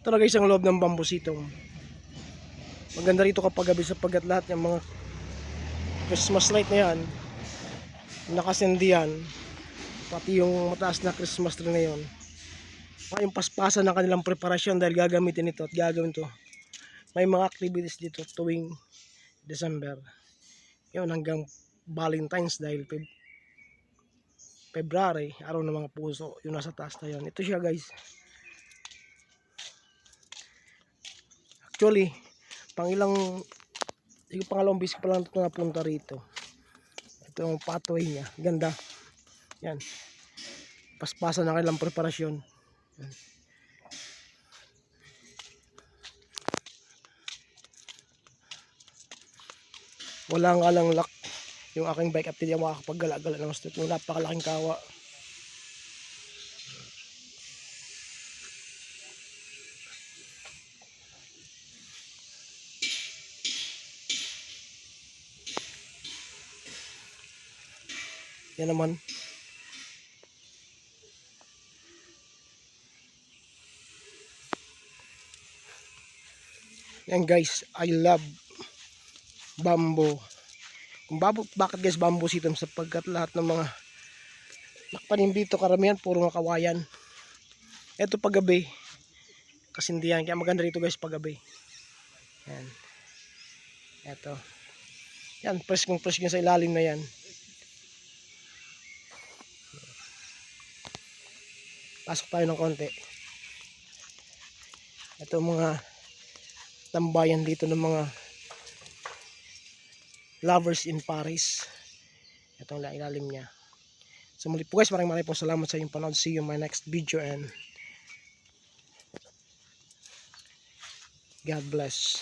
Talaga isang loob ng bambusitong. Maganda rito kapag gabi sapagkat lahat ng mga Christmas light na yan nakasendihan, pati yung mataas na Christmas tree na yun. Yung paspasan ng kanilang preparasyon dahil gagamitin ito at gagawin to. May mga activities dito tuwing December. Yun hanggang Valentine's dahil February, araw ng mga puso, yung nasa taas na yun. Ito siya guys. Actually, pangalawang bis pa lang ito napunta rito. Ito yung pathway niya. Ganda. Yan. Paspasan ng kanilang preparasyon. Yan. Wala nga lang lock yung aking bike at hindi ako makakapaggala-gala ng street. Yung napakalaking kawa. Yan naman. Yan guys, I love bamboo. Bakit guys bamboo sitom? Sapagkat lahat ng mga nakpanim dito karamihan puro mga kawayan. Ito paggabi kasindihan, kaya maganda rito guys paggabi. Yan. Ito. Yan, preskong sa ilalim na yan. Pasok tayo ng konti. Ito mga tambayan dito ng mga lovers in Paris. Ito ang ilalim niya. So muli po guys, maraming po salamat sa inyong panood. See you in my next video and God bless.